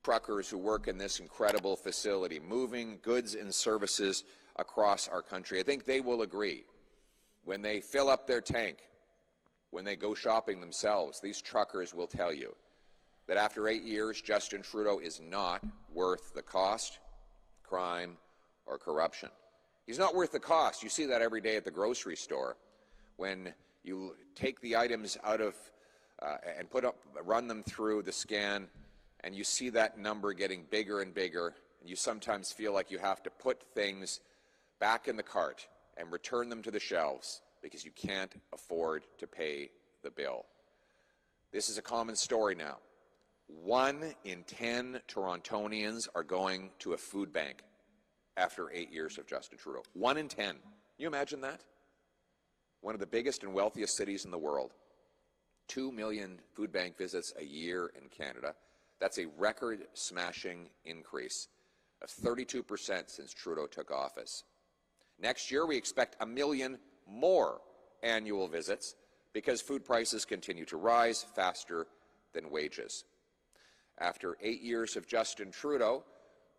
truckers who work in this incredible facility, moving goods and services across our country. I think they will agree. When they fill up their tank, when they go shopping themselves, these truckers will tell you that after 8 years, Justin Trudeau is not worth the cost, crime, or corruption. He's not worth the cost. You see that every day at the grocery store when you take the items out of and run them through the scan, and you see that number getting bigger and bigger, and you sometimes feel like you have to put things back in the cart and return them to the shelves because you can't afford to pay the bill. This is a common story now. 1 in 10 Torontonians are going to a food bank after 8 years of Justin Trudeau. 1 in 10. Can you imagine that? One of the biggest and wealthiest cities in the world. 2 million food bank visits a year in Canada. That's a record-smashing increase of 32% since Trudeau took office. Next year, we expect 1 million more annual visits because food prices continue to rise faster than wages. After 8 years of Justin Trudeau,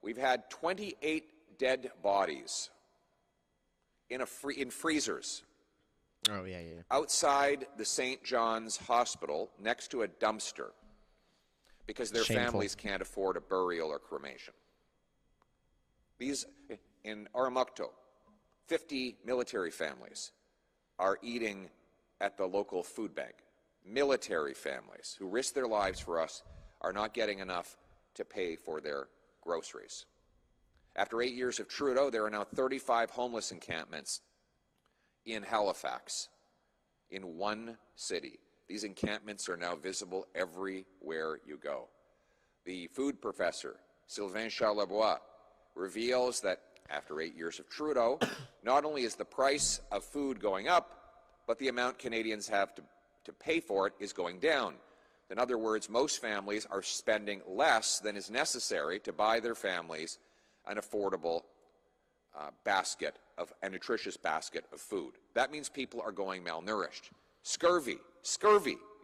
we've had 28 dead bodies in freezers. Oh, yeah. Outside the St. John's Hospital next to a dumpster because their families can't afford a burial or cremation. These, in Armagto, 50 military families are eating at the local food bank. Military families who risk their lives for us are not getting enough to pay for their groceries. After 8 years of Trudeau, there are now 35 homeless encampments in Halifax, in one city. These encampments are now visible everywhere you go. The food professor, Sylvain Charlebois, reveals that after 8 years of Trudeau, not only is the price of food going up, but the amount Canadians have to pay for it is going down. In other words, most families are spending less than is necessary to buy their families an affordable a nutritious basket of food. That means people are going malnourished. Scurvy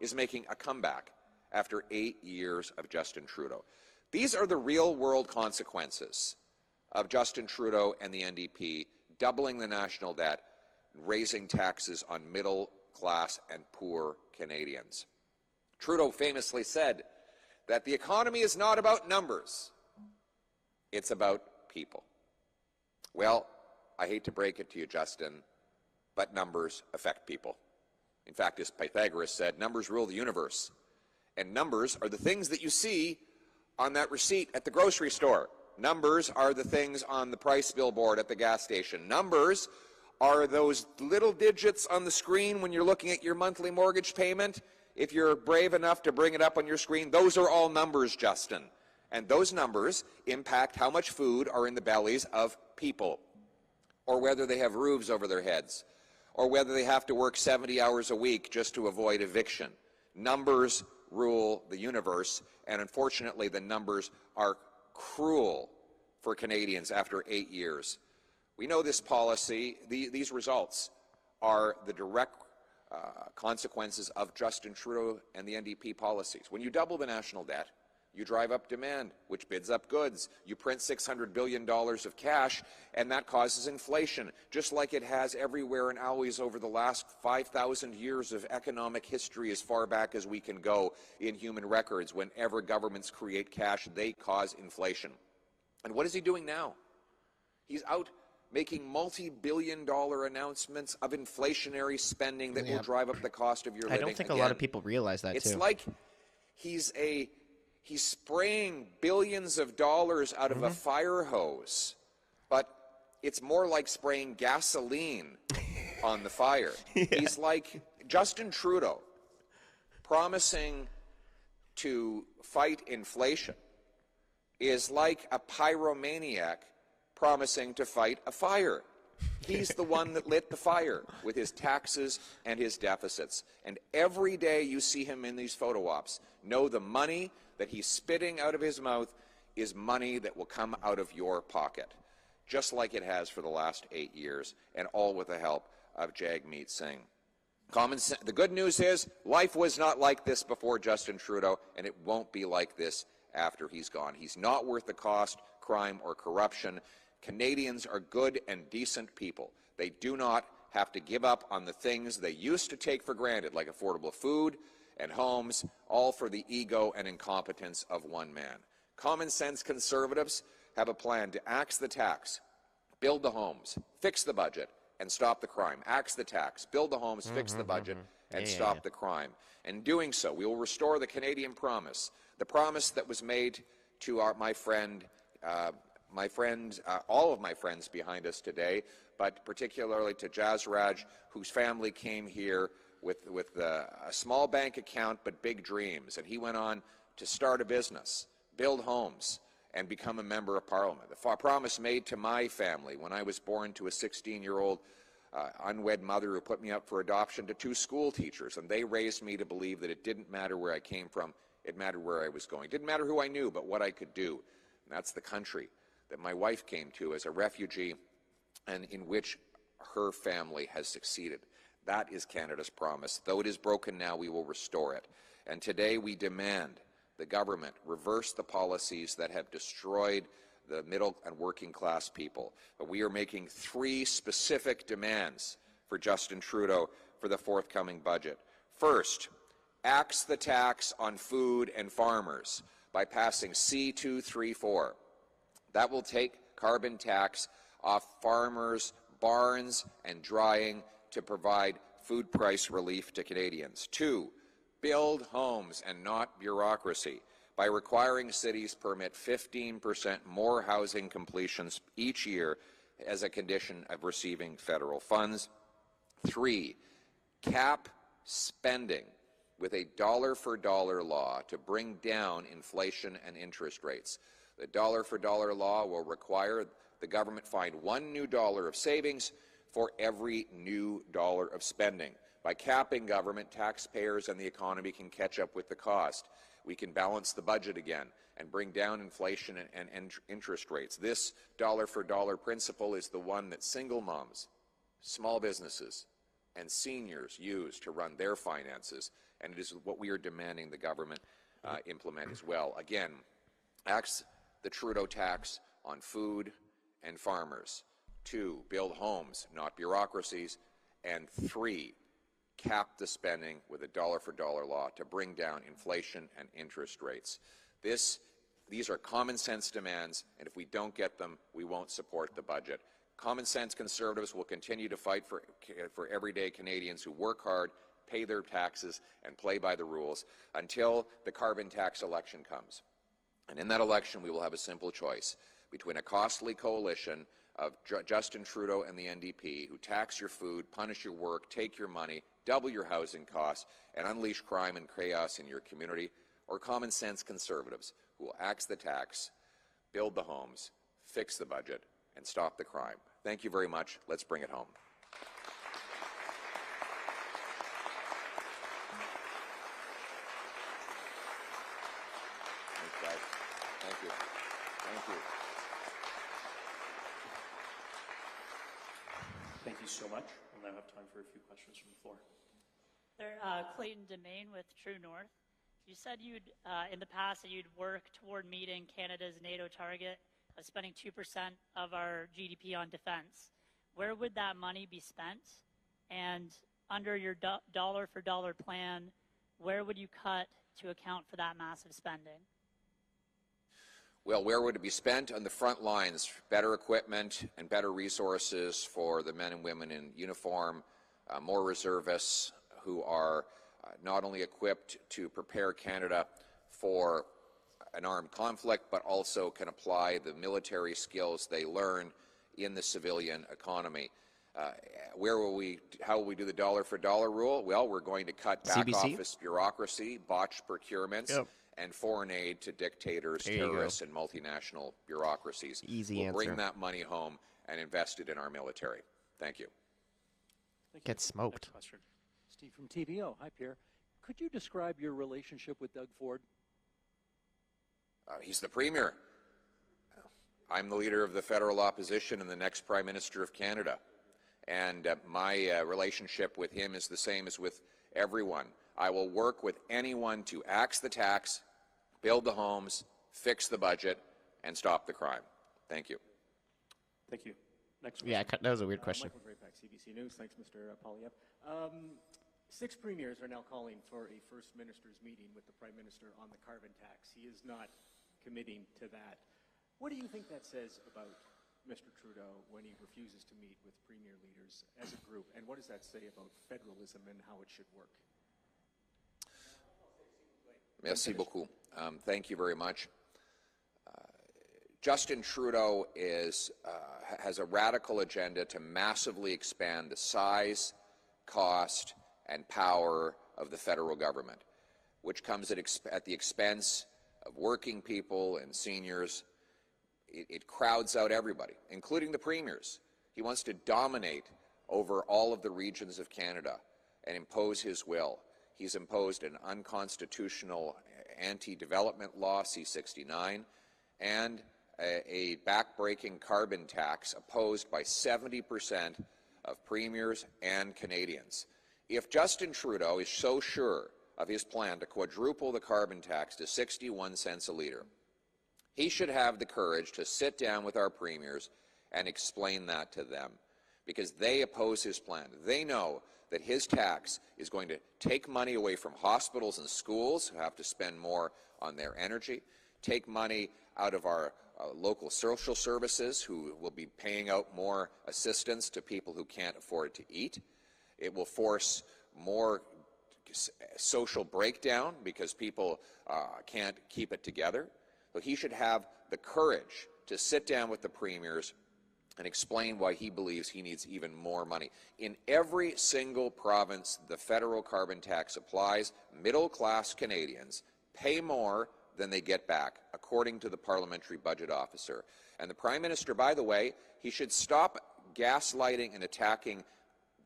is making a comeback after 8 years of Justin Trudeau. These are the real-world consequences of Justin Trudeau and the NDP doubling the national debt, raising taxes on middle-class and poor Canadians. Trudeau famously said that the economy is not about numbers, it's about people. Well, I hate to break it to you, Justin, but numbers affect people. In fact, as Pythagoras said, numbers rule the universe. And numbers are the things that you see on that receipt at the grocery store. Numbers are the things on the price billboard at the gas station. Numbers are those little digits on the screen when you're looking at your monthly mortgage payment. If you're brave enough to bring it up on your screen, those are all numbers, Justin. And those numbers impact how much food are in the bellies of people, or whether they have roofs over their heads, or whether they have to work 70 hours a week just to avoid eviction. Numbers rule the universe, and unfortunately the numbers are cruel for Canadians after 8 years. We know this policy, these results are the direct consequences of Justin Trudeau and the NDP policies. When you double the national debt, you drive up demand, which bids up goods. You print $600 billion of cash, and that causes inflation, just like it has everywhere and always over the last 5,000 years of economic history as far back as we can go in human records. Whenever governments create cash, they cause inflation. And what is he doing now? He's out making multi-billion-dollar announcements of inflationary spending that will drive up the cost of your living. I don't think a lot of people realize that, it's too. Like he's spraying billions of dollars out of a fire hose, but it's more like spraying gasoline on the fire. Yeah. He's like Justin Trudeau promising to fight inflation is like a pyromaniac promising to fight a fire. He's the one that lit the fire with his taxes and his deficits. And every day you see him in these photo ops, know the money that he's spitting out of his mouth is money that will come out of your pocket, just like it has for the last 8 years, and all with the help of Jagmeet Singh. The good news is life was not like this before Justin Trudeau, and it won't be like this after he's gone. He's not worth the cost, crime, or corruption. Canadians are good and decent people. They do not have to give up on the things they used to take for granted, like affordable food and homes, all for the ego and incompetence of one man. Common sense Conservatives have a plan to axe the tax, build the homes, fix the budget, and stop the crime. Axe the tax, build the homes, fix the budget, and stop the crime. In doing so, we will restore the Canadian promise, the promise that was made to my friend, all of my friends behind us today, but particularly to Jazraj, whose family came here with a small bank account but big dreams, and he went on to start a business, build homes, and become a member of Parliament. The promise made to my family when I was born to a 16-year-old unwed mother who put me up for adoption to 2 school teachers, and they raised me to believe that it didn't matter where I came from, it mattered where I was going. It didn't matter who I knew, but what I could do. And that's the country that my wife came to as a refugee and in which her family has succeeded. That is Canada's promise. Though it is broken now, we will restore it. And today we demand the government reverse the policies that have destroyed the middle and working class people. But we are making 3 specific demands for Justin Trudeau for the forthcoming budget. First, axe the tax on food and farmers by passing C-234. That will take carbon tax off farmers' barns and drying to provide food price relief to Canadians. 2, build homes and not bureaucracy by requiring cities permit 15% more housing completions each year as a condition of receiving federal funds. 3, cap spending with a dollar-for-dollar law to bring down inflation and interest rates. The dollar-for-dollar law will require the government find $1 new of savings for every new dollar of spending. By capping government, taxpayers and the economy can catch up with the cost. We can balance the budget again and bring down inflation and interest rates. This dollar-for-dollar principle is the one that single moms, small businesses, and seniors use to run their finances, and it is what we are demanding the government implement as well. Again, axe the Trudeau tax on food and farmers. 2, build homes, not bureaucracies. And 3, cap the spending with a dollar-for-dollar law to bring down inflation and interest rates. These are common sense demands, and if we don't get them, we won't support the budget. Common sense Conservatives will continue to fight for everyday Canadians who work hard, pay their taxes, and play by the rules until the carbon tax election comes. And in that election, we will have a simple choice between a costly coalition of Justin Trudeau and the NDP, who tax your food, punish your work, take your money, double your housing costs, and unleash crime and chaos in your community, or common sense Conservatives who will axe the tax, build the homes, fix the budget, and stop the crime. Thank you very much. Let's bring it home. Thanks, guys. Thank you. Thank you. Thank you so much. We'll now have time for a few questions from the floor. Clayton Demain with True North. You said you'd, in the past, that you'd work toward meeting Canada's NATO target of spending 2% of our GDP on defense. Where would that money be spent? And under your dollar-for-dollar plan, where would you cut to account for that massive spending? Well, where would it be spent? On the front lines, better equipment and better resources for the men and women in uniform, more reservists who are not only equipped to prepare Canada for an armed conflict, but also can apply the military skills they learn in the civilian economy. How will we do the dollar-for-dollar rule? Well, we're going to cut back-office bureaucracy, botched procurements, and foreign aid to dictators, terrorists, and multinational bureaucracies. Easy we'll answer. Bring that money home and invest it in our military. Thank you. Get smoked. Next question. Steve from TVO. Hi, Pierre. Could you describe your relationship with Doug Ford? He's the Premier. I'm the Leader of the federal opposition and the next Prime Minister of Canada. And my relationship with him is the same as with everyone. I will work with anyone to axe the tax, build the homes, fix the budget, and stop the crime. Thank you. Thank you. Next question. Yeah, that was a weird question. Michael Graypack, CBC News. Thanks, Mr. Poilievre. 6 premiers are now calling for a First Minister's meeting with the Prime Minister on the carbon tax. He is not committing to that. What do you think that says about Mr. Trudeau when he refuses to meet with premier leaders as a group? And what does that say about federalism and how it should work? Merci beaucoup. Thank you very much. Justin Trudeau has a radical agenda to massively expand the size, cost, and power of the federal government, which comes at the expense of working people and seniors. It crowds out everybody, including the premiers. He wants to dominate over all of the regions of Canada and impose his will. He's imposed an unconstitutional anti-development law, C-69, and a back-breaking carbon tax opposed by 70% of premiers and Canadians. If Justin Trudeau is so sure of his plan to quadruple the carbon tax to 61 cents a litre, he should have the courage to sit down with our premiers and explain that to them, because they oppose his plan. They know that his tax is going to take money away from hospitals and schools, who have to spend more on their energy, take money out of our local social services, who will be paying out more assistance to people who can't afford to eat. It will force more social breakdown because people can't keep it together. So he should have the courage to sit down with the premiers and explain why he believes he needs even more money. In every single province the federal carbon tax applies, middle-class Canadians pay more than they get back, according to the Parliamentary Budget Officer. And the Prime Minister, by the way, he should stop gaslighting and attacking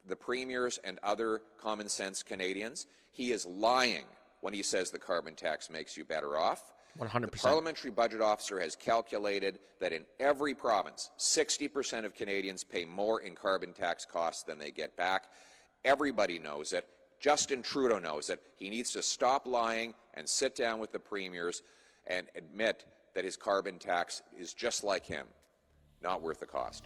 the premiers and other common-sense Canadians. He is lying when he says the carbon tax makes you better off. 100%. The Parliamentary Budget Officer has calculated that in every province, 60% of Canadians pay more in carbon tax costs than they get back. Everybody knows it. Justin Trudeau knows it. He needs to stop lying and sit down with the premiers and admit that his carbon tax is just like him, not worth the cost.